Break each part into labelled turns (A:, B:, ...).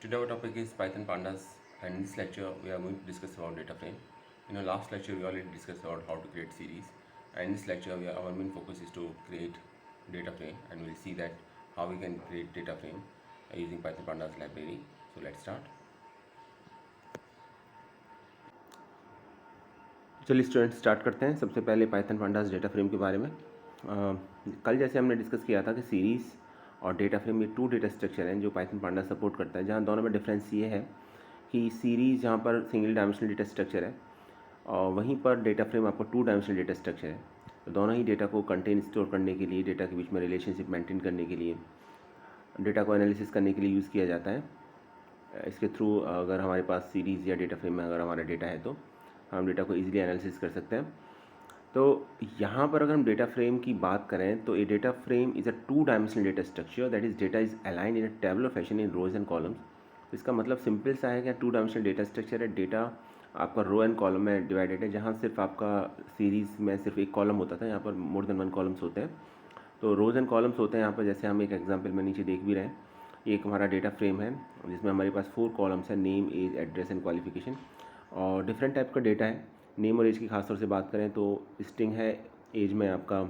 A: Today our topic is Python pandas, and in this lecture we are going to discuss about data frame. In our last lecture we already discussed about how to create series, and in this lecture our main focus is to create data frame, and we'll see that how we can create data frame using Python pandas library. So let's start. चलिए student start करते हैं। सबसे पहले Python pandas data frame के बारे में कल जैसे हमने डिस्कस किया था कि सीरीज़ और डेटा फ्रेम ये टू डेटा स्ट्रक्चर हैं जो पाइथन pandas सपोर्ट करता है, जहाँ दोनों में डिफरेंस ये है कि सीरीज़ जहाँ पर सिंगल डायमेंशनल डेटा स्ट्रक्चर है और वहीं पर डेटा फ्रेम आपको टू डायमेंशनल डेटा स्ट्रक्चर है। तो दोनों ही डेटा को कंटेन स्टोर करने के लिए, डेटा के बीच में रिलेशनशिप मेंटेन करने के लिए, डेटा को एनालिसिस करने के लिए यूज़ किया जाता है। इसके थ्रू अगर हमारे पास सीरीज़ या डेटा फ्रेम में अगर हमारा डेटा है तो हम डेटा को ईजिली एनालिसिस कर सकते हैं। तो यहाँ पर अगर हम डेटा फ्रेम की बात करें तो a data frame is a two dimensional data structure that is data is aligned in a tabular fashion in rows and columns. इसका मतलब सिंपल सा है कि टू डायमेंशनल डेटा स्ट्रक्चर है, डेटा आपका रो एंड कॉलम में divided है, जहाँ सिर्फ आपका सीरीज़ में सिर्फ एक कॉलम होता था, यहाँ पर मोर देन वन कॉलम्स होते हैं। तो रोज एंड कॉलम्स होते हैं यहाँ पर, जैसे हम एक एग्जाम्पल में नीचे देख भी रहे हैं। ये एक हमारा डेटा फ्रेम है जिसमें हमारे पास 4 कॉलम्स हैं, name, age, address and qualification, और डिफरेंट टाइप का डेटा है। नेम और एज की खासतौर से बात करें तो स्ट्रिंग है, एज में आपका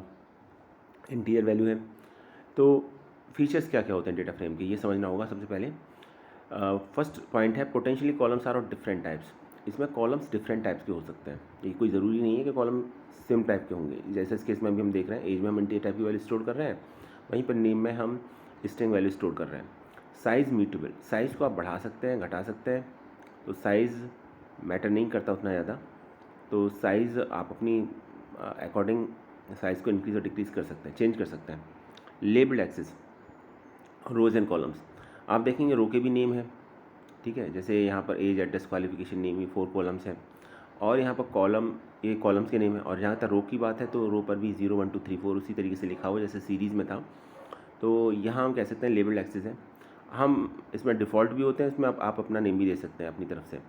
A: इंटीजर वैल्यू है। तो फीचर्स क्या क्या होते हैं डेटा फ्रेम के, ये समझना होगा सबसे पहले। फर्स्ट पॉइंट है potentially columns are of different types. इसमें कॉलम्स डिफरेंट टाइप्स के हो सकते हैं, ये कोई ज़रूरी नहीं है कि कॉलम सेम टाइप के होंगे। जैसे इस केस में भी हम देख रहे हैं, एज में हम इंटीजर टाइप की वैल्यू स्टोर कर रहे हैं, वहीं पर नेम में हम स्ट्रिंग वैल्यू स्टोर कर रहे हैं। साइज़ म्यूटेबल, साइज़ को आप बढ़ा सकते हैं, घटा सकते हैं, तो साइज़ मैटर नहीं करता उतना ज़्यादा। तो साइज़ आप अपनी अकॉर्डिंग साइज़ को इंक्रीज़ और डिक्रीज़ कर सकते हैं, चेंज कर सकते हैं। Labelled axes, rows and columns, आप देखेंगे रो के भी नेम है, ठीक है, जैसे यहाँ पर एज, एड्रेस, क्वालिफिकेशन, नेम, ये 4 कॉलम्स हैं, और यहाँ पर कॉलम, ये कॉलम्स के नेम है। और जहाँ तक रो की बात है तो रो पर भी 0 1 2 3 4 उसी तरीके से लिखा हुआ जैसे सीरीज़ में था। तो यहाँ हम कह सकते हैं लेबल्ड एक्सेस है। हम इसमें डिफ़ॉल्ट भी होते हैं, इसमें आप अपना नेम भी दे सकते हैं अपनी तरफ से,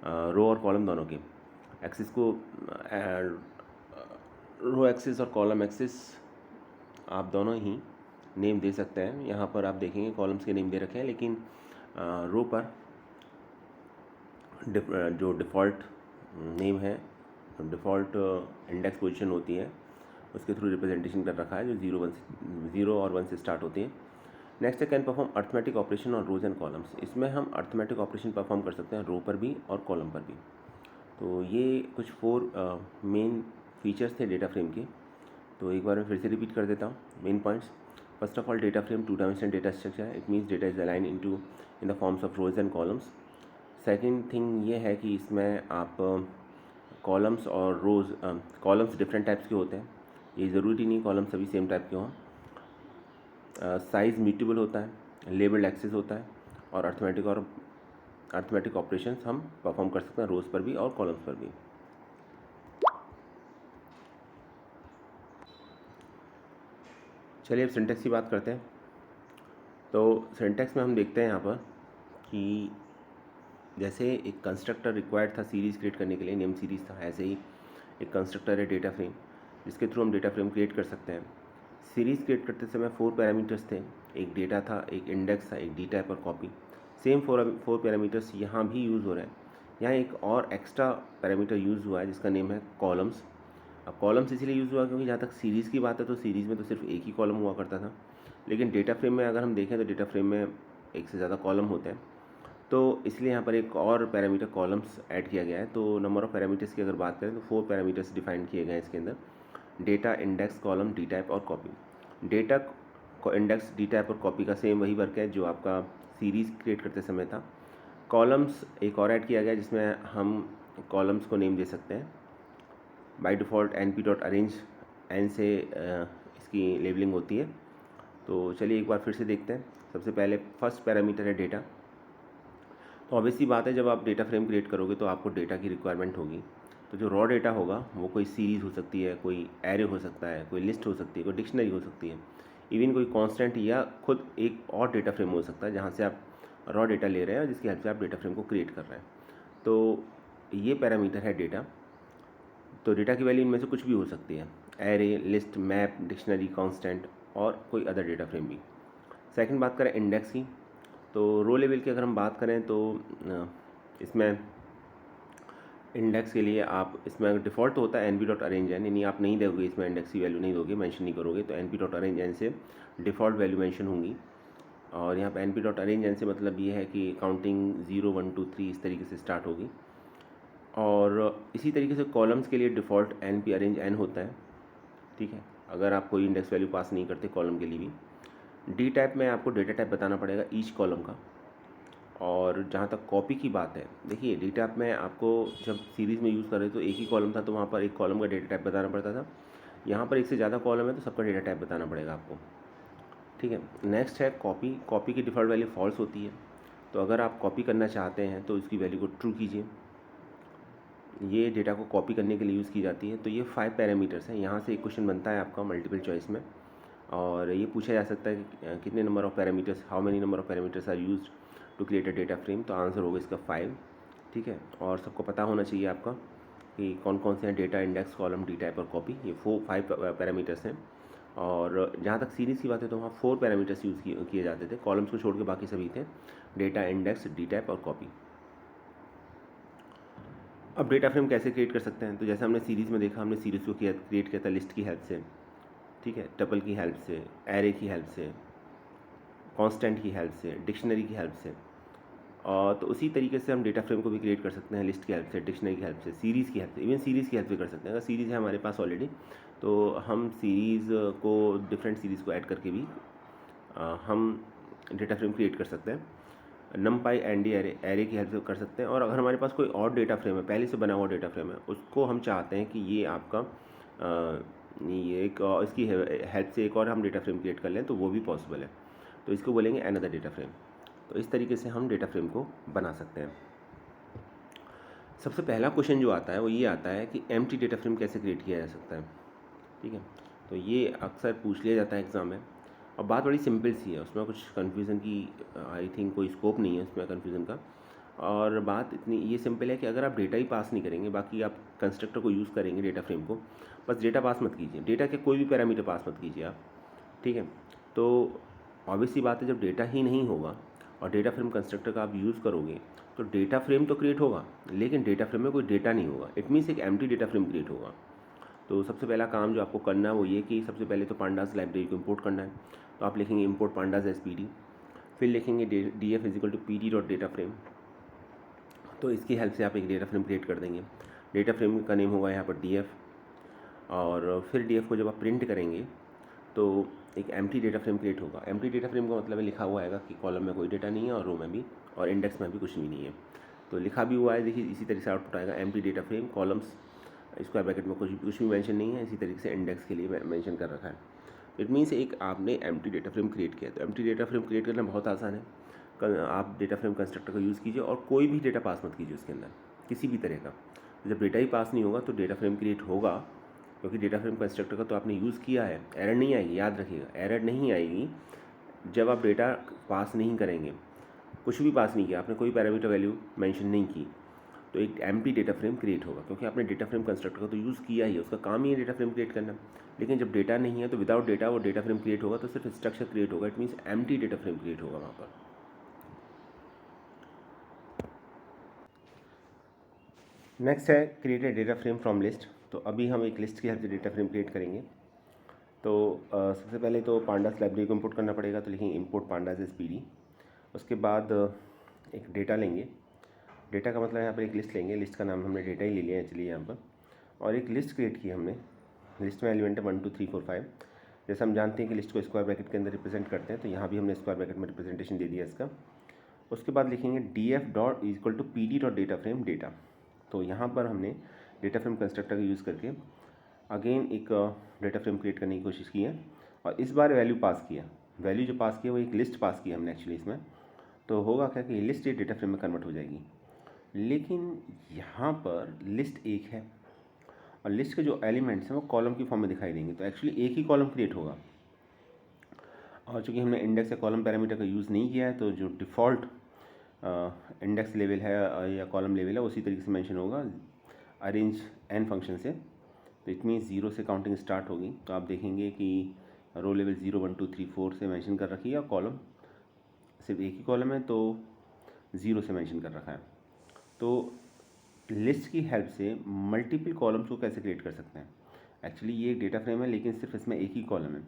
A: रो और कॉलम दोनों के एक्सेस को। रो एक्सेस और कॉलम एक्सेस आप दोनों ही नेम दे सकते हैं। यहाँ पर आप देखेंगे कॉलम्स के नेम दे रखे हैं, लेकिन रो पर जो डिफ़ॉल्ट नेम है, डिफ़ॉल्ट इंडेक्स पोजीशन होती है, उसके थ्रू रिप्रेजेंटेशन कर रखा है, जो 0 और 1 से स्टार्ट होती है। नेक्स्ट है कैन परफॉर्म अर्थमेटिक ऑपरेशन और रोज एंड कॉलम्स। इसमें हम अर्थमेटिक ऑपरेशन परफॉर्म कर सकते हैं रो पर भी और कॉलम पर भी। तो ये कुछ 4 मेन फीचर्स थे डेटा फ्रेम के। तो एक बार मैं फिर से रिपीट कर देता हूँ main points. First of all, data frame two dimensional data structure है। It means data is align in the forms of rows and columns. Second thing ये है कि इसमें आप कॉलम्स और रोज़, कॉलम्स डिफरेंट टाइप्स के होते हैं, ये ज़रूरी नहीं कॉलम्स सभी सेम टाइप के हों। साइज़ म्यूटेबल होता है, लेबल्ड एक्सेस होता है, और अर्थमेटिक ऑपरेशंस हम परफॉर्म कर सकते हैं रोज़ पर भी और कॉलम्स पर भी। चलिए अब सिंटेक्स की बात करते हैं। तो सिंटेक्स में हम देखते हैं यहाँ पर कि जैसे एक कंस्ट्रक्टर रिक्वायर्ड था सीरीज़ क्रिएट करने के लिए, नेम सीरीज़ था, ऐसे ही एक कंस्ट्रक्टर है डेटा फ्रेम, जिसके थ्रू हम डेटा फ्रेम क्रिएट कर सकते हैं। सीरीज़ क्रिएट करते समय 4 पैरामीटर्स थे, एक डेटा था, एक इंडेक्स था, एक डी टाइप और कॉपी। सेम 4 पैरामीटर्स यहाँ भी यूज़ हो रहे हैं। यहाँ एक और एक्स्ट्रा पैरामीटर यूज़ हुआ है जिसका नेम है कॉलम्स। अब कॉलम्स इसलिए यूज़ हुआ क्योंकि जहाँ तक सीरीज़ की बात है तो सीरीज़ में तो सिर्फ एक ही कॉलम हुआ करता था, लेकिन डेटा फ्रेम में अगर हम देखें तो डेटा फ्रेम में एक से ज़्यादा कॉलम होते हैं, तो इसलिए यहाँ पर एक और पैरामीटर कॉलम्स ऐड किया गया है। तो नंबर ऑफ़ पैरामीटर्स की अगर बात करें तो 4 पैरामीटर्स डिफाइन किए गए हैं इसके अंदर, data, index, column, D type और कॉपी। डेटा को इंडेक्स, डी टाइप और कॉपी का सेम वही वर्क है जो आपका सीरीज़ क्रिएट करते समय था। कॉलम्स एक और ऐड किया गया जिसमें हम कॉलम्स को नेम दे सकते हैं। बाय डिफ़ॉल्ट np.arrange n से इसकी लेबलिंग होती है। तो चलिए एक बार फिर से देखते हैं। सबसे पहले फर्स्ट पैरामीटर है डेटा। तो ऑब्वियसली बात है, जब आप डेटा फ्रेम क्रिएट करोगे तो आपको डेटा की रिक्वायरमेंट होगी। तो जो रॉ डेटा होगा वो कोई सीरीज़ हो सकती है, कोई एरे हो सकता है, कोई लिस्ट हो सकती है, कोई डिक्शनरी हो सकती है, इवन कोई कांस्टेंट या खुद एक और डेटा फ्रेम हो सकता है जहाँ से आप रॉ डेटा ले रहे हैं और जिसकी हेल्प से आप डेटा फ्रेम को क्रिएट कर रहे हैं। तो ये पैरामीटर है डेटा। तो डेटा की वैल्यू इनमें से कुछ भी हो सकती है, array, list, map, dictionary, constant और कोई अदर डेटा फ्रेम भी। सेकंड बात करें इंडेक्स की, तो रो लेवल की अगर हम बात करें तो इसमें इंडेक्स के लिए आप इसमें डिफ़ॉल्ट होता है n p dot arange n, यानी आप नहीं दोगे इसमें इंडेक्स की वैल्यू नहीं दोगे, मेंशन नहीं करोगे, तो n p dot arange n से डिफ़ॉल्ट वैल्यू मेंशन होंगी। और यहाँ पे n p dot arange n से मतलब ये है कि काउंटिंग 0 1 2 3 इस तरीके से स्टार्ट होगी। और इसी तरीके से कॉलम्स के लिए default n p arange n होता है, ठीक है, अगर आप कोई इंडेक्स वैल्यू पास नहीं करते कॉलम के लिए भी। डी टाइप में आपको डेटा टाइप बताना पड़ेगा ईच कॉलम का। और जहाँ तक कॉपी की बात है, देखिए डेटा टाइप में आपको जब सीरीज़ में यूज़ कर रहे तो एक ही कॉलम था तो वहाँ पर एक कॉलम का डेटा टाइप बताना पड़ता था। यहाँ पर एक से ज़्यादा कॉलम है तो सबका डेटा टाइप बताना पड़ेगा आपको, ठीक है। नेक्स्ट है कॉपी। कॉपी की डिफ़ॉल्ट वैल्यू फॉल्स होती है, तो अगर आप कॉपी करना चाहते हैं तो इसकी वैल्यू को ट्रू कीजिए। ये डेटा को कॉपी करने के लिए यूज़ की जाती है। तो ये 5 पैरामीटर्स हैं। यहाँ से एक क्वेश्चन बनता है आपका मल्टीपल चॉइस में, और ये पूछा जा सकता है कि कितने number of parameters, how many number of parameters are used to create a data frame. तो आंसर होगा इसका 5, ठीक है। और सबको पता होना चाहिए आपका कि कौन कौन से हैं data, index, column, D type और कॉपी, ये 5 पैरामीटर्स हैं। और जहाँ तक सीरीज़ की बात है तो वहाँ 4 पैरामीटर्स यूज़ किए जाते थे, कॉलम्स को छोड़ के बाकी सभी थे डेटा, इंडेक्स, डी टाइप और कॉपी। अब डेटा फ्रेम कैसे क्रिएट कर सकते हैं, तो जैसे हमने सीरीज़ में देखा, हमने सीरीज़ को क्रिएट किया था लिस्ट की हेल्प से, ठीक है, टपल की हेल्प से, एरे की हेल्प से, कांस्टेंट की हेल्प से, डिक्शनरी की हेल्प से। और तो उसी तरीके से हम डेटा फ्रेम को भी क्रिएट कर सकते हैं लिस्ट की हेल्प से, डिक्शनरी की हेल्प से, सीरीज़ की हेल्प से, इवन सीरीज़ की हेल्प से कर सकते हैं। अगर सीरीज़ है हमारे पास ऑलरेडी तो हम सीरीज़ को, डिफरेंट सीरीज़ को ऐड करके भी हम डेटा फ्रेम क्रिएट कर सकते हैं। नमपाई एनडी एरे की हेल्प से कर सकते हैं। और अगर हमारे पास कोई और डेटा फ्रेम है, पहले से बना हुआ डेटा फ्रेम है, उसको हम चाहते हैं कि ये आपका ये एक इसकी हेल्प से एक और हम डेटा फ्रेम क्रिएट कर लें, तो वो भी पॉसिबल है। तो इसको बोलेंगे अनदर डेटा फ्रेम। तो इस तरीके से हम डेटा फ्रेम को बना सकते हैं। सबसे पहला क्वेश्चन जो आता है वो ये आता है कि एम्प्टी डेटा फ्रेम कैसे क्रिएट किया जा सकता है, ठीक है। तो ये अक्सर पूछ लिया जाता है एग्ज़ाम में, और बात बड़ी सिंपल सी है, उसमें कुछ कन्फ्यूज़न की आई थिंक कोई स्कोप नहीं है उसमें कन्फ्यूज़न का। और बात इतनी ये सिंपल है कि अगर आप डेटा ही पास नहीं करेंगे, बाकी आप कंस्ट्रक्टर को यूज़ करेंगे डेटा फ्रेम को, बस डेटा पास मत कीजिए, डेटा के कोई भी पैरामीटर पास मत कीजिए आप, ठीक है। तो ऑब्वियस सी बात है, जब डेटा ही नहीं होगा और डेटा फ्रेम कंस्ट्रक्टर का आप यूज़ करोगे तो डेटा फ्रेम तो क्रिएट होगा लेकिन डेटा फ्रेम में कोई डेटा नहीं होगा, इट मीन्स एक एम्प्टी डेटा फ्रेम क्रिएट होगा। तो सबसे पहला काम जो आपको करना है वो ये कि सबसे पहले तो पांडास लाइब्रेरी को इंपोर्ट करना है। तो आप लिखेंगे import pandas as p d, फिर लिखेंगे d f equal to p d dot data frame. तो इसकी हेल्प से आप एक डेटा फ्रेम क्रिएट कर देंगे। डेटा फ्रेम का नेम होगा यहाँ पर डी एफ, और फिर डी एफ को जब आप प्रिंट करेंगे तो एक एम्प्टी डेटा फ्रेम क्रिएट होगा। एम्प्टी डेटा फ्रेम का मतलब है लिखा हुआ आएगा कि कॉलम में कोई डेटा नहीं है और रो में भी और इंडेक्स में भी कुछ भी नहीं है। तो लिखा भी हुआ है, देखिए इसी तरीके से आउटपुट आएगा empty data frame, columns square bracket में कुछ भी मेंशन नहीं है, इसी तरीके से इंडेक्स के लिए मेंशन कर रखा है। इट मीन्स एक आपने एम्प्टी डेटा फ्रेम क्रिएट किया। तो एम्प्टी डेटा फ्रेम क्रिएट करना बहुत आसान है। आप डेटा फ्रेम कंस्ट्रक्टर का यूज़ कीजिए और कोई भी डेटा पास मत कीजिए उसके अंदर किसी भी तरह का। जब डेटा ही पास नहीं होगा तो डेटा फ्रेम क्रिएट होगा, क्योंकि डेटा फ्रेम कंस्ट्रक्टर का तो आपने यूज़ किया है। एरर नहीं आएगी, याद रखिएगा, एरर नहीं आएगी जब आप डेटा पास नहीं करेंगे, कुछ भी पास नहीं किया आपने, कोई पैरामीटर वैल्यू मेंशन नहीं की, तो एक एम्प्टी डेटा फ्रेम क्रिएट होगा, क्योंकि आपने डेटा फ्रेम कंस्ट्रक्टर का तो यूज़ किया ही है, उसका काम ही है डेटा फ्रेम क्रिएट करना। लेकिन जब डेटा नहीं है तो विदाउट डेटा वो डेटा फ्रेम क्रिएट होगा तो सिर्फ स्ट्रक्चर क्रिएट होगा, it means empty data frame create होगा वहाँ पर। नेक्स्ट है create a data frame from list. तो अभी हम एक लिस्ट की हेल्प से डेटा फ्रेम क्रिएट करेंगे। तो सबसे पहले तो पांडास लाइब्रेरी को इंपोर्ट करना पड़ेगा, तो लिखेंगे import pandas as p D. उसके बाद एक डेटा लेंगे, डेटा का मतलब यहाँ पर एक लिस्ट लेंगे, लिस्ट का नाम हमने डेटा ही ले लिया है चलिए यहाँ पर, और एक लिस्ट क्रिएट की हमने। लिस्ट में एलिमेंट है 1 2 3 4 5। जैसे हम जानते हैं कि लिस्ट को स्क्वायर ब्रैकेट के अंदर रिप्रेजेंट करते हैं, तो यहाँ भी हमने स्क्वायर ब्रैकेट में रिप्रेजेंटेशन दे दिया इसका। उसके बाद लिखेंगे d f dot equal to p d dot data frame data. तो यहाँ पर हमने डेटा फ्रेम कंस्ट्रक्टर का यूज़ करके अगेन एक डेटा फ्रेम क्रिएट करने की कोशिश की है, और इस बार वैल्यू पास किया। वैल्यू जो पास किया वो एक लिस्ट पास की हमने एक्चुअली इसमें। तो होगा क्या कि लिस्ट एक डेटा फ्रेम में कन्वर्ट हो जाएगी, लेकिन यहाँ पर लिस्ट एक है और लिस्ट के जो एलिमेंट्स हैं वो कॉलम की फॉर्म में दिखाई देंगे, तो एक्चुअली एक ही कॉलम क्रिएट होगा। और चूँकि हमने इंडेक्स या कॉलम पैरामीटर का यूज़ नहीं किया है, तो जो डिफ़ॉल्ट इंडेक्स लेवल है या कॉलम लेवल है उसी तरीके से मेंशन होगा अरेंज एन फंक्शन से। तो इट मीन्स 0 से काउंटिंग स्टार्ट होगी। तो आप देखेंगे कि रो लेवल 0 1 2 3 4 से मेंशन कर रखी है और कॉलम सिर्फ एक ही कॉलम है तो ज़ीरो से मेंशन कर रखा है। तो लिस्ट की हेल्प से मल्टीपल कॉलम्स को कैसे क्रिएट कर सकते हैं। एक्चुअली ये एक डेटा फ्रेम है लेकिन सिर्फ इसमें एक ही कॉलम है।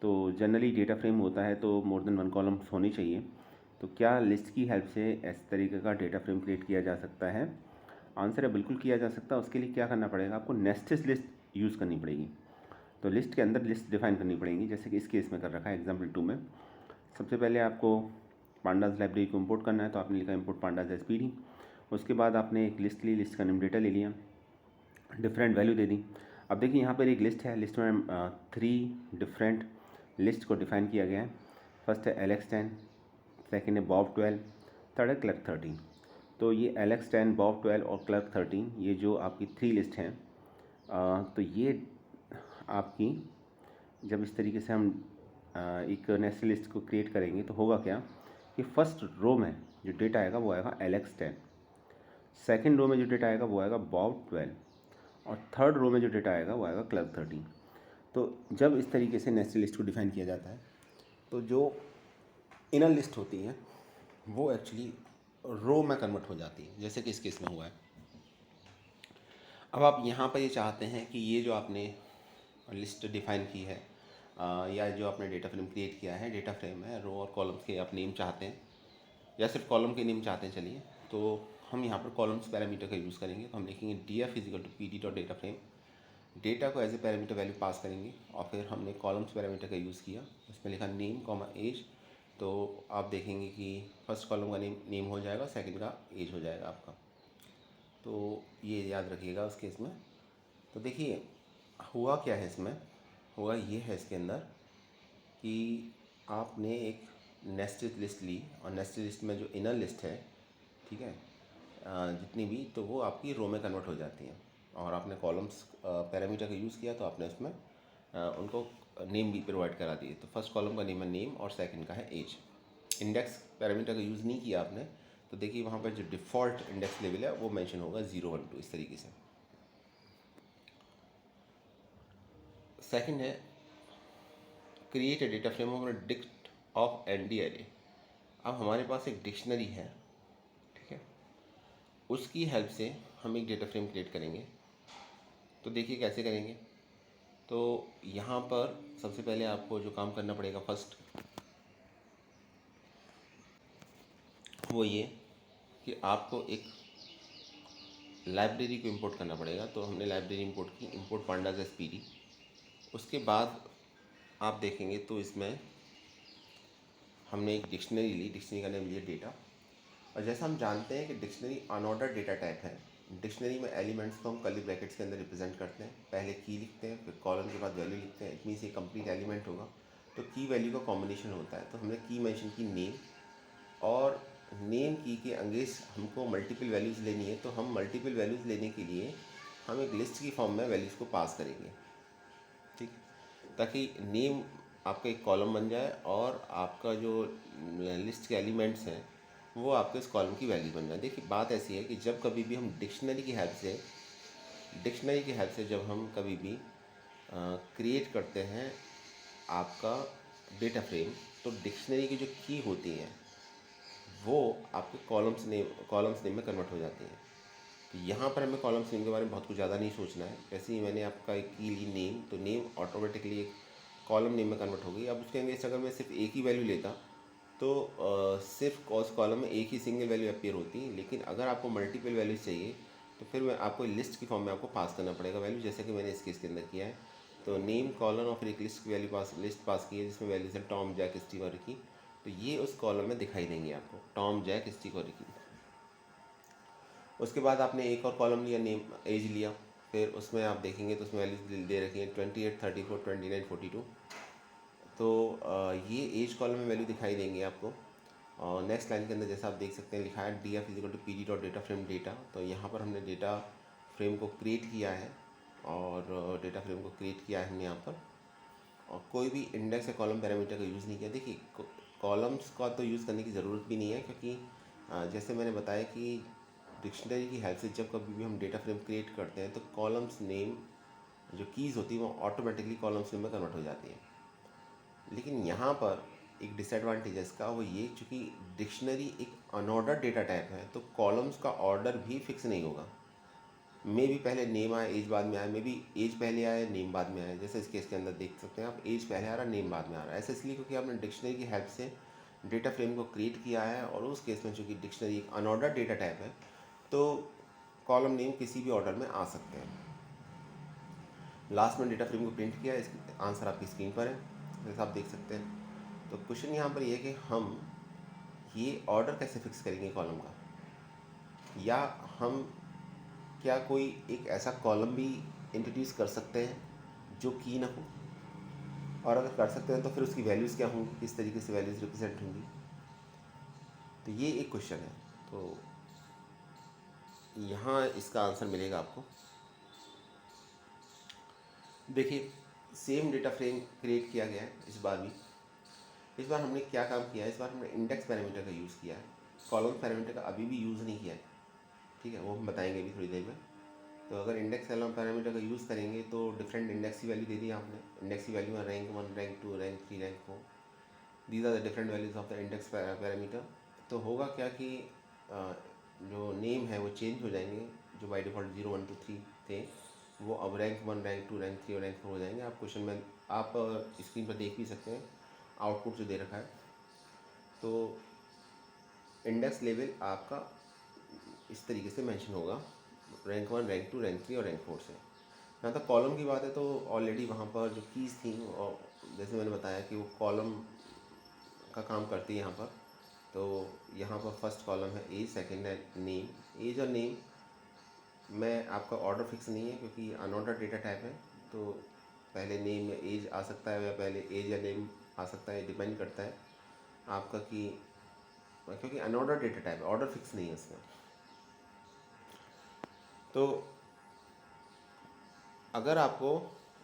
A: तो जनरली डेटा फ्रेम होता है तो मोर देन वन कॉलम्स होनी चाहिए। तो क्या लिस्ट की हेल्प से इस तरीके का डेटा फ्रेम क्रिएट किया जा सकता है? आंसर है बिल्कुल किया जा सकता है। उसके लिए क्या करना पड़ेगा, आपको नेस्टेड लिस्ट यूज़ करनी पड़ेगी। तो लिस्ट के अंदर लिस्ट डिफाइन करनी पड़ेगी, जैसे कि इस केस में कर रखा है एग्जाम्पल 2 में। सबसे पहले आपको पांडास लाइब्रेरी को इंपोर्ट करना है, तो आपने लिखा इंपोर्ट पांडास एसपीडी। उसके बाद आपने एक लिस्ट ली, लिस्ट का नेम डेटा ले लिया, डिफरेंट वैल्यू दे दी। अब देखिए यहाँ पर एक लिस्ट है, लिस्ट में 3 डिफरेंट लिस्ट को डिफाइन किया गया है। फर्स्ट है LX10, सेकेंड है Bob12, थर्ड है Clerk13। तो ये LX10, Bob12 और Clerk13 ये जो आपकी 3 लिस्ट हैं, तो ये आपकी जब इस तरीके से हम एक नेस्टेड लिस्ट को क्रिएट करेंगे तो होगा क्या कि फर्स्ट रो में जो डेटा आएगा वो आएगा LX10, सेकेंड रो में जो डेटा आएगा वो आएगा Bob12 और थर्ड रो में जो डेटा आएगा वो आएगा Clerk13। तो जब इस तरीके से नेस्टेड लिस्ट को डिफाइन किया जाता है तो जो इनर लिस्ट होती है वो एक्चुअली रो में कन्वर्ट हो जाती है, जैसे कि इस केस में हुआ है। अब आप यहाँ पर ये चाहते हैं कि ये जो आपने लिस्ट डिफाइन की है या जो आपने डेटा फ्रेम क्रिएट किया है, डेटा फ्रेम है, रो और कॉलम्स के आप नेम चाहते हैं या सिर्फ कॉलम के नेम चाहते हैं, चलिए तो हम यहाँ पर कॉलम्स पैरामीटर का यूज़ करेंगे। तो हम लिखेंगे df is equal to pd.data frame, data को as a parameter value pass करेंगे और फिर हमने कॉलम्स पैरामीटर का यूज़ किया, उसमें लिखा नेम कॉमा एज। तो आप देखेंगे कि फर्स्ट कॉलम का नेम हो जाएगा, सेकंड का एज हो जाएगा आपका। तो ये याद रखिएगा उस केस में। तो देखिए हुआ क्या है इसमें, हुआ ये है इसके अंदर कि आपने एक नेस्टेड लिस्ट ली और नेस्टेड लिस्ट में जो इनर लिस्ट है, ठीक है, जितनी भी, तो वो आपकी रो में कन्वर्ट हो जाती हैं। और आपने कॉलम्स पैरामीटर का यूज़ किया तो आपने उसमें उनको नेम भी प्रोवाइड करा दिए। तो फर्स्ट कॉलम का नेम है नेम और सेकंड का है एज। इंडेक्स पैरामीटर का यूज़ नहीं किया आपने, तो देखिए वहाँ पर जो डिफ़ॉल्ट इंडेक्स लेवल है वो मेंशन होगा 0 1 2 इस तरीके से। सेकंड है create a data frame of dict of n d array. अब हमारे पास एक डिक्शनरी है, ठीक है, उसकी हेल्प से हम एक डेटा फ्रेम क्रिएट करेंगे। तो देखिए कैसे करेंगे। तो यहाँ पर सबसे पहले आपको जो काम करना पड़ेगा फर्स्ट वो ये कि आपको एक लाइब्रेरी को इंपोर्ट करना पड़ेगा। तो हमने लाइब्रेरी इंपोर्ट की, इंपोर्ट पांडास एसपीडी। उसके बाद आप देखेंगे तो इसमें हमने एक डिक्शनरी ली, डिक्शनरी का नाम लिया डेटा। और जैसा हम जानते हैं कि डिक्शनरी अनऑर्डर डेटा टाइप है, डिक्शनरी में एलिमेंट्स को हम कर्ली ब्रैकेट्स के अंदर रिप्रेजेंट करते हैं। पहले की लिखते हैं, फिर कॉलम के बाद वैल्यू लिखते हैं। इट मीन्स ये कंप्लीट एलिमेंट होगा। तो की वैल्यू का कॉम्बिनेशन होता है। तो हमने की मेंशन की नेम, और नेम की के अंगेंस्ट हमको मल्टीपल वैल्यूज़ लेनी है। तो हम मल्टीपल वैल्यूज़ लेने के लिए हम एक लिस्ट की फॉर्म में वैल्यूज़ को पास करेंगे, ठीक, ताकि नेम आपका एक कॉलम बन जाए और आपका जो लिस्ट के एलिमेंट्स हैं वो आपके इस कॉलम की वैल्यू बन जाए। देखिए बात ऐसी है कि जब कभी भी हम डिक्शनरी की हेल्प से जब हम कभी भी क्रिएट करते हैं आपका डेटा फ्रेम, तो डिक्शनरी की जो की होती हैं वो आपके कॉलम्स नेम में कन्वर्ट हो जाती हैं। तो यहाँ पर हमें कॉलम्स नेम के बारे में बहुत कुछ ज़्यादा नहीं सोचना है। जैसे ही मैंने आपका एक की ली नेम, तो नेम ऑटोमेटिकली एक कॉलम नेम में कन्वर्ट हो गई। अब उसके अगेंस्ट अगर मैं सिर्फ एक ही वैल्यू लेता तो सिर्फ उस कॉलम में एक ही सिंगल वैल्यू अपीयर होती। लेकिन अगर आपको मल्टीपल वैल्यूज चाहिए तो फिर मैं आपको लिस्ट की फॉर्म में आपको पास करना पड़ेगा वैल्यू, जैसे कि मैंने इस केस के अंदर किया है। तो नेम कॉलम और फिर एक लिस्ट पास की है जिसमें वैल्यूज है टॉम, जैक, स्टीव और रिकी। तो ये उस कॉलम में दिखाई देंगे आपको, टॉम, जैक, स्टीव और रिकी। उसके बाद आपने एक और कॉलम लिया, नेम, एज लिया। फिर उसमें आप देखेंगे तो उसमें वैल्यूज दे रखी हैं 28, 34, 29, 42। तो ये एज कॉलम में वैल्यू दिखाई देंगे आपको। और नेक्स्ट लाइन के अंदर जैसा आप देख सकते हैं लिखा है df is equal to pd.data frame data. तो यहाँ पर हमने डेटा फ्रेम को क्रिएट किया है और डेटा फ्रेम को क्रिएट किया है हमने यहाँ पर, और कोई भी इंडेक्स या कॉलम पैरामीटर का यूज़ नहीं किया। देखिए कॉलम्स का तो यूज़ करने की ज़रूरत भी नहीं है, क्योंकि जैसे मैंने बताया कि डिक्शनरी की हेल्प से जब कभी भी हम डेटा फ्रेम क्रिएट करते हैं तो कॉलम्स नेम जो कीज़ होती है वो ऑटोमेटिकली कॉलम्स नेम में कन्वर्ट हो जाती है। लेकिन यहाँ पर एक डिसएडवांटेज है इसका, वो ये चूँकि डिक्शनरी एक अनऑर्डर डेटा टाइप है तो कॉलम्स का ऑर्डर भी फिक्स नहीं होगा। मे भी पहले नेम आए एज बाद में आए, मे भी एज पहले आए नेम बाद में आए। जैसे इस केस के अंदर देख सकते हैं आप, एज पहले आ रहा नेम बाद में आ रहा है। ऐसा इसलिए क्योंकि आपने डिक्शनरी की हेल्प से डेटा फ्रेम को क्रिएट किया है, और उस केस में चूँकि डिक्शनरी एक अनऑर्डर डेटा टाइप है तो कॉलम नेम किसी भी ऑर्डर में आ सकते हैं। लास्ट में डेटा फ्रेम को प्रिंट किया, इसका आंसर आपकी स्क्रीन पर है जैसा आप देख सकते हैं। तो क्वेश्चन यहाँ पर ये है कि हम ये ऑर्डर कैसे फिक्स करेंगे कॉलम का, या हम क्या कोई एक ऐसा कॉलम भी इंट्रोड्यूस कर सकते हैं जो की ना हो, और अगर कर सकते हैं तो फिर उसकी वैल्यूज़ क्या होंगी, किस तरीके से वैल्यूज़ रिप्रेजेंट होंगी। तो ये एक क्वेश्चन है। तो यहाँ इसका आंसर मिलेगा आपको। देखिए, सेम डेटा फ्रेम क्रिएट किया गया है इस बार भी। इस बार हमने क्या काम किया है, इस बार हमने इंडेक्स पैरामीटर का यूज़ किया है, कॉलम पैरामीटर का अभी भी यूज़ नहीं किया है। ठीक है, वो हम बताएंगे अभी थोड़ी देर में। तो अगर इंडेक्स कॉलम पैरामीटर का यूज़ करेंगे तो डिफरेंट इंडेक्स की वैल्यू दे दी आपने। इंडेक्स की वैल्यू है rank 1, rank 2, rank 3, rank 4। These are the different values of the index parameter. तो होगा क्या कि जो नेम है वो चेंज हो जाएंगे, जो बाई डिफ़ॉल्ट 0, 1, 2, 3 थे वो अब रैंक 1, रैंक 2, रैंक 3 और रैंक 4 हो जाएंगे। आप क्वेश्चन में आप स्क्रीन पर देख भी सकते हैं आउटपुट जो दे रखा है। तो इंडेक्स लेवल आपका इस तरीके से मेंशन होगा, रैंक 1, रैंक 2, रैंक 3 और रैंक 4 से। जहाँ तक कॉलम की बात है तो ऑलरेडी वहाँ पर जो कीज़ थी, और जैसे मैंने बताया कि वो कॉलम का काम करती है यहाँ पर। तो यहाँ पर फर्स्ट कॉलम है एज, सेकंड है नेम। एज और नेम में आपका ऑर्डर फिक्स नहीं है क्योंकि अनऑर्डर डेटा टाइप है। तो पहले नेम या एज आ सकता है, या पहले एज या नेम आ सकता है, डिपेंड करता है आपका कि, क्योंकि अनऑर्डर डेटा टाइप है, ऑर्डर फिक्स नहीं है इसमें। तो अगर आपको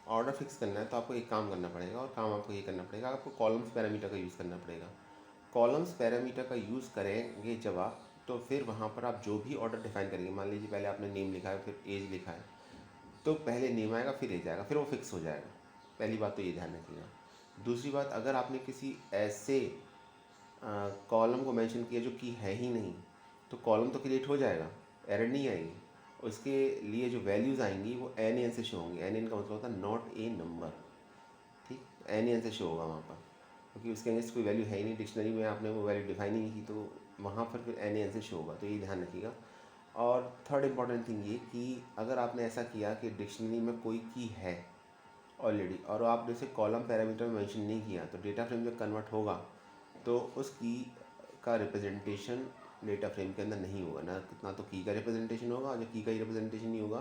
A: ऑर्डर फिक्स करना है तो आपको एक काम करना पड़ेगा, और काम आपको ये करना पड़ेगा, आपको कॉलम्स पैरामीटर का यूज़ करना पड़ेगा। कॉलम्स पैरामीटर का यूज़ करेंगे जब आप, तो फिर वहाँ पर आप जो भी ऑर्डर डिफाइन करेंगे, मान लीजिए पहले आपने नेम लिखा है फिर एज लिखा है, तो पहले नेम आएगा फिर एज आएगा, फिर वो फिक्स हो जाएगा। पहली बात तो ये ध्यान रखिएगा। दूसरी बात, अगर आपने किसी ऐसे कॉलम को मेंशन किया जो की है ही नहीं, तो कॉलम तो क्रिएट हो जाएगा, एरर नहीं आएगी। उसके लिए जो वैल्यूज़ आएंगी वो एन एन से शो होंगी। एन एन का मतलब होता है नॉट ए नंबर। ठीक, एन एन से शो होगा वहाँ पर, क्योंकि उसके अगेंस्ट कोई वैल्यू है ही नहीं, डिक्शनरी में आपने वो वैल्यू डिफाइन ही नहीं की, तो वहाँ पर फिर एन एन से शो होगा। तो ये ध्यान रखिएगा। और थर्ड इम्पॉर्टेंट थिंग ये कि अगर आपने ऐसा किया कि डिक्शनरी में कोई की है ऑलरेडी, और आपने उसे कॉलम पैरामीटर में मेंशन नहीं किया, तो डेटा फ्रेम जब कन्वर्ट होगा तो उस की का रिप्रेजेंटेशन डेटा फ्रेम के अंदर नहीं होगा। ना तो की का रिप्रेजेंटेशन होगा, और जब की का ही रिप्रेजेंटेशन नहीं होगा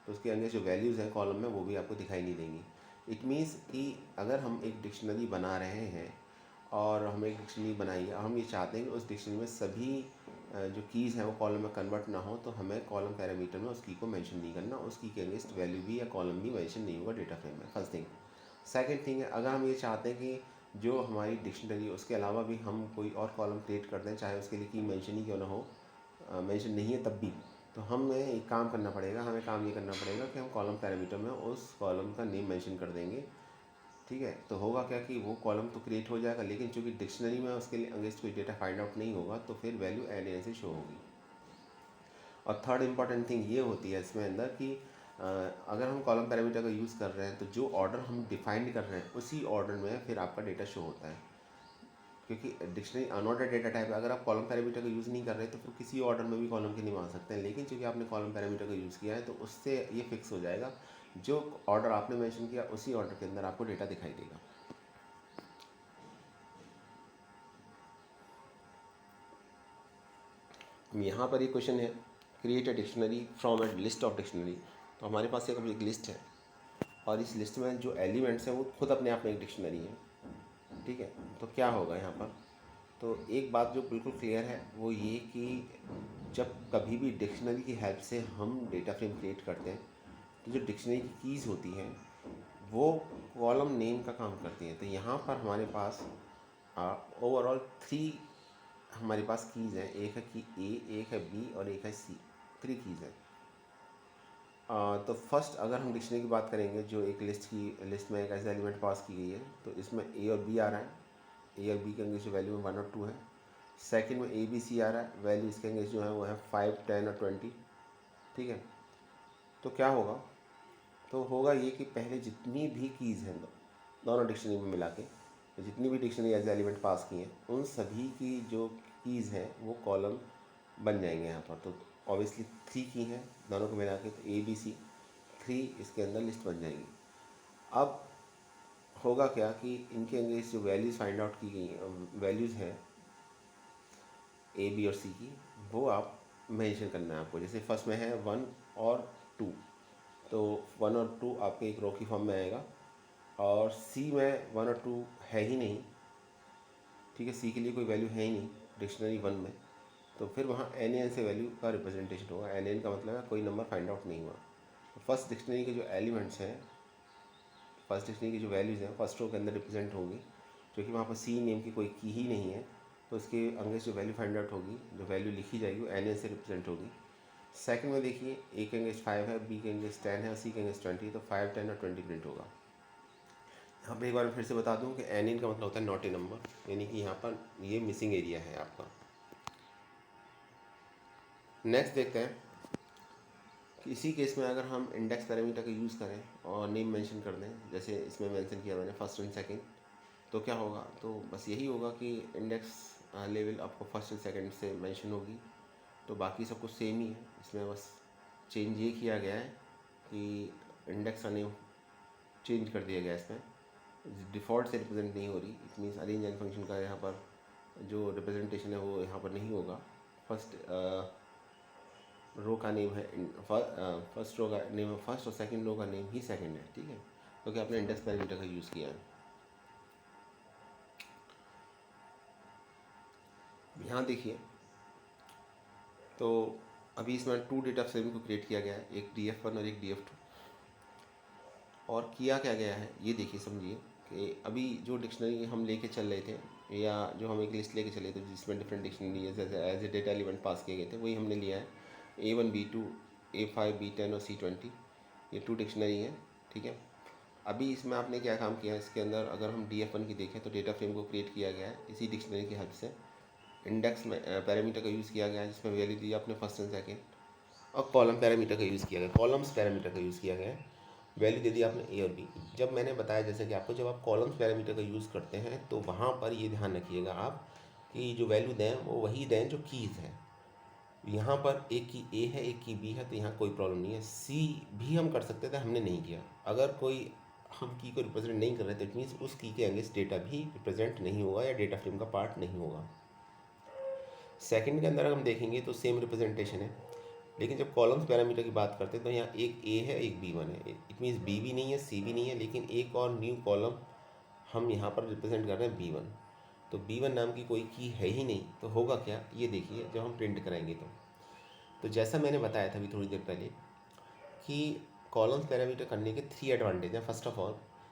A: तो उसके अंदर जो वैल्यूज़ हैं कॉलम में वो भी आपको दिखाई नहीं देंगी। इट मीन्स कि अगर हम एक डिक्शनरी बना रहे हैं, और हम एक डिक्शनरी बनाई और हम ये चाहते हैं कि उस डिक्शनरी में सभी जो कीज़ हैं वो कॉलम में कन्वर्ट ना हो, तो हमें कॉलम पैरामीटर में उस की को मेंशन नहीं करना, उस की के अगेंस्ट वैल्यू भी या कॉलम भी मेंशन नहीं होगा डेटा फ्रेम में। First thing. सेकंड थिंग है, अगर हम ये चाहते हैं कि जो हमारी डिक्शनरी उसके अलावा भी हम कोई और कॉलम क्रिएट कर दें, चाहे उसके लिए की मेंशन ही क्यों ना हो, मेंशन नहीं है तब भी, तो हमें एक काम करना पड़ेगा। हमें काम ये करना पड़ेगा कि हम कॉलम पैरामीटर में उस कॉलम का नेम मेंशन कर देंगे। ठीक है, तो होगा क्या कि वो कॉलम तो क्रिएट हो जाएगा, लेकिन चूंकि डिक्शनरी में उसके लिए अगेंस्ट कोई डेटा फाइंड आउट नहीं होगा, तो फिर वैल्यू एन एन से शो होगी। और थर्ड इंपॉर्टेंट थिंग ये होती है इसमें अंदर कि अगर हम कॉलम पैरामीटर का यूज़ कर रहे हैं तो जो ऑर्डर हम डिफाइन कर रहे हैं उसी ऑर्डर में फिर आपका डेटा शो होता है, क्योंकि डिक्शनरी अनऑर्डर डेटा टाइप है। अगर आप कॉलम पैरामीटर का यूज़ नहीं कर रहे तो फिर किसी ऑर्डर में भी कॉलम के नेम आ सकते हैं, लेकिन चूंकि आपने कॉलम पैरामीटर का यूज़ किया है तो उससे ये फिक्स हो जाएगा, जो ऑर्डर आपने मेंशन किया उसी ऑर्डर के अंदर आपको डेटा दिखाई देगा। यहाँ पर ये क्वेश्चन है, create a dictionary from a list of dictionary. तो हमारे पास एक लिस्ट है, और इस लिस्ट में जो एलिमेंट्स हैं वो खुद अपने आप में एक डिक्शनरी है। ठीक है, तो क्या होगा यहाँ पर, तो एक बात जो बिल्कुल क्लियर है वो ये कि जब कभी भी डिक्शनरी की हेल्प से हम डेटा फ्रेम क्रिएट करते हैं, तो जो डिक्शनरी की कीज़ होती हैं वो कॉलम नेम का काम करती हैं। तो यहाँ पर हमारे पास ओवरऑल 3 हमारे पास कीज़ हैं। एक है की ए, एक है बी और एक है सी। 3 कीज़ हैं। तो फर्स्ट अगर हम डिक्शनरी की बात करेंगे, जो एक लिस्ट में एक ऐसा एलिमेंट पास की गई है, तो इसमें ए और बी आ रहा है।
B: ए और बी के अंगेंस्ट वैल्यू में 1 और 2 है। सेकंड में ए बी सी आ रहा है, वैल्यू इसके अंगेंस्ट जो है वो है 5, 10 और 20। ठीक है, तो क्या होगा, तो होगा ये कि पहले जितनी भी कीज़ हैं दोनों डिक्शनरी में मिला के, तो जितनी भी डिक्शनरी एज एलिमेंट पास की हैं उन सभी की जो कीज़ हैं वो कॉलम बन जाएंगे यहाँ पर। तो ऑब्वियसली 3 की हैं दोनों को मिला के, तो ए बी सी 3 इसके अंदर लिस्ट बन जाएगी। अब होगा क्या कि इनके अंगेंस्ट जो वैल्यूज़ फाइंड आउट की गई वैल्यूज़ हैं ए बी और सी की, वो आप मेंशन करना है आपको। जैसे फर्स्ट में है 1 और 2, तो 1 और 2 आपके एक रो की फॉर्म में आएगा, और सी में 1 और 2 है ही नहीं। ठीक है, सी के लिए कोई वैल्यू है ही नहीं डिक्शनरी 1 में, तो फिर वहाँ एन एन से वैल्यू का रिप्रेजेंटेशन होगा। एन एन का मतलब है कोई नंबर फाइंड आउट नहीं हुआ। तो फर्स्ट डिक्शनरी के जो एलिमेंट्स हैं, फर्स्ट डिक्शनरी की जो वैल्यूज़ हैं फर्स्ट रो के अंदर रिप्रेजेंट होगी, क्योंकि वहाँ पर सी नेम की कोई की ही नहीं है, तो उसके अंगेंस्ट जो वैल्यू फाइंड आउट होगी, जो वैल्यू लिखी जाएगी वो एन एन से रिप्रेजेंट होगी। सेकंड में देखिए ए के अंगेंस्ट 5 है, बी के अंगेंस्ट 10 है और सी के अंगेंस्ट 20, तो 5, 10 और 20 प्रिंट होगा। यहाँ पे एक बार फिर से बता दूँ कि एन इन का मतलब होता है नॉट ए नंबर, यानी कि यहाँ पर ये मिसिंग एरिया है आपका। नेक्स्ट देखते हैं कि इसी केस में अगर हम इंडेक्स पैरामीटर का यूज़ करें और नेम मेंशन कर दें, जैसे इसमें मेंशन किया मैंने फर्स्ट एंड सेकंड, तो क्या होगा, तो बस यही होगा कि इंडेक्स लेवल आपको फर्स्ट एंड सेकंड से मेंशन होगी, तो बाकी सब कुछ सेम ही है। इसमें बस चेंज ये किया गया है कि इंडेक्स का नेम चेंज कर दिया गया है, इसमें डिफ़ॉल्ट से रिप्रेजेंट नहीं हो रही। It means arrange and function का यहाँ पर जो रिप्रेजेंटेशन है वो यहाँ पर नहीं होगा। फर्स्ट रो का नेम है फर्स्ट रो का नेम है फर्स्ट, और सेकंड रो का नेम ही सेकंड है। ठीक है, क्योंकि आपने इंडेक्स पैरामीटर का यूज़ किया है। यहाँ देखिए, तो अभी इसमें 2 डेटा फ्रेम को क्रिएट किया गया है, एक DF1 और एक DF2। और किया क्या गया है ये देखिए, समझिए कि अभी जो डिक्शनरी हम लेके चल रहे थे, या जो हम एक लिस्ट लेके चले थे जिसमें different dictionary as a data element pass किए गए थे, वही हमने लिया है। A1 B2 A5 B10 और C20, ये 2 डिक्शनरी हैं। ठीक है, अभी इसमें आपने क्या काम किया है, इसके अंदर अगर हम DF1 की देखें तो डेटा फ्रेम को क्रिएट किया गया है इसी डिक्शनरी की हेल्प से। इंडेक्स में पैरामीटर का यूज़ किया गया है, जिसमें वैल्यू दी आपने फर्स्ट एंड सेकेंड, और कॉलम पैरामीटर का यूज़ किया गया, कॉलम्स पैरामीटर का यूज़ किया गया है, वैल्यू दे दी आपने ए और बी। जब मैंने बताया जैसे कि आपको, जब आप कॉलम्स पैरामीटर का यूज़ करते हैं तो वहाँ पर ये ध्यान रखिएगा आप कि जो वैल्यू दें वो वही दें जो कीज़ है। यहाँ पर एक की ए है एक की बी है, तो यहाँ कोई प्रॉब्लम नहीं है। सी भी हम कर सकते थे, हमने नहीं किया। अगर कोई हम की को रिप्रेजेंट नहीं कर रहे तो इट मीन्स उस की के अगेंस्ट डेटा भी रिप्रेजेंट नहीं होगा या डेटा फ्रेम का पार्ट नहीं होगा। सेकंड के अंदर हम देखेंगे तो सेम रिप्रेजेंटेशन है, लेकिन जब कॉलम्स पैरामीटर की बात करते हैं तो यहाँ एक ए है एक B1 है। इट मीन्स बी भी नहीं है सी भी नहीं है, लेकिन एक और न्यू कॉलम हम यहाँ पर रिप्रेजेंट कर रहे हैं B1। तो B1 नाम की कोई की है ही नहीं, तो होगा क्या ये देखिए जब हम प्रिंट कराएंगे तो जैसा मैंने बताया था अभी थोड़ी देर पहले कि कॉलम्स पैरामीटर करने के 3 एडवांटेज हैं। फर्स्ट ऑफ ऑल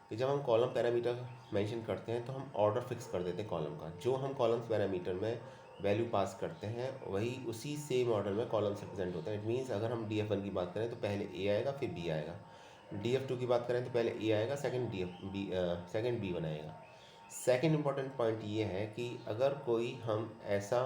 B: कि जब हम कॉलम पैरामीटर मेंशन करते हैं तो हम ऑर्डर फिक्स कर देते हैं कॉलम का। जो हम कॉलम्स पैरामीटर में वैल्यू पास करते हैं वही उसी सेम ऑर्डर में कॉलम्स रिप्रेजेंट होते हैं। इट मीन्स अगर हम DF1 की बात करें तो पहले ए आएगा फिर बी आएगा, DF2 की बात करें तो पहले ए आएगा सेकंड B1 आएगा। सेकंड इंपॉर्टेंट पॉइंट ये है कि अगर कोई हम ऐसा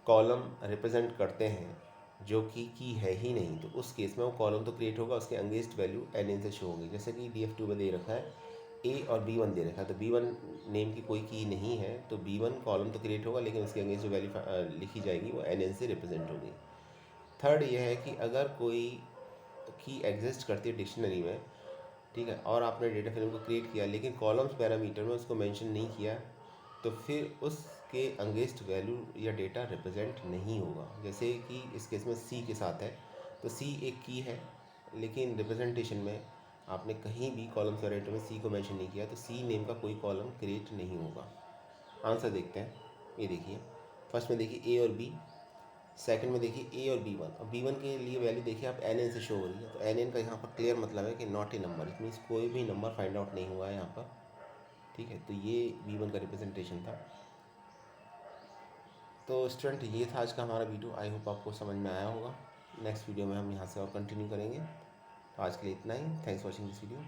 B: कॉलम रिप्रेजेंट करते हैं जो कि है ही नहीं, तो उस केस में वो कॉलम तो क्रिएट होगा, उसके अंगेंस्ट वैल्यू एन से शो होगी। जैसे कि DF2 में दे रखा है ए और B1 दे रखा है, तो B1 नेम की कोई की नहीं है, तो B1 कॉलम तो क्रिएट होगा लेकिन उसके अगेंस्ट जो वैल्यू लिखी जाएगी वो एन से रिप्रेजेंट होगी। थर्ड ये है कि अगर कोई की एग्जिस्ट करती है डिक्शनरी में, ठीक है, और आपने डेटा फ्रेम को क्रिएट किया लेकिन कॉलम्स पैरामीटर में उसको मेंशन नहीं किया, तो फिर उसके अंगेंस्ट वैल्यू या डेटा रिप्रेजेंट नहीं होगा। जैसे कि इस केस में सी के साथ है, तो सी एक की है लेकिन रिप्रेजेंटेशन में आपने कहीं भी कॉलम्स पैरामीटर में सी को मेंशन नहीं किया, तो सी नेम का कोई कॉलम क्रिएट नहीं होगा। आंसर देखते हैं, ये देखिए फर्स्ट में देखिए ए और बी, सेकंड में देखिए ए और B1, और B1 के लिए वैल्यू देखिए आप एन से शो हो रही है, तो एन का यहाँ पर क्लियर मतलब है कि not a number. It means कोई भी नंबर फाइंड आउट नहीं हुआ है यहाँ पर। ठीक है, तो ये B1 का रिप्रेजेंटेशन था। तो स्टूडेंट ये था आज का हमारा वीडियो, आई होप आपको समझ में आया होगा। नेक्स्ट वीडियो में हम यहाँ से और कंटिन्यू करेंगे। तो आज के लिए इतना ही, thanks for watching this video.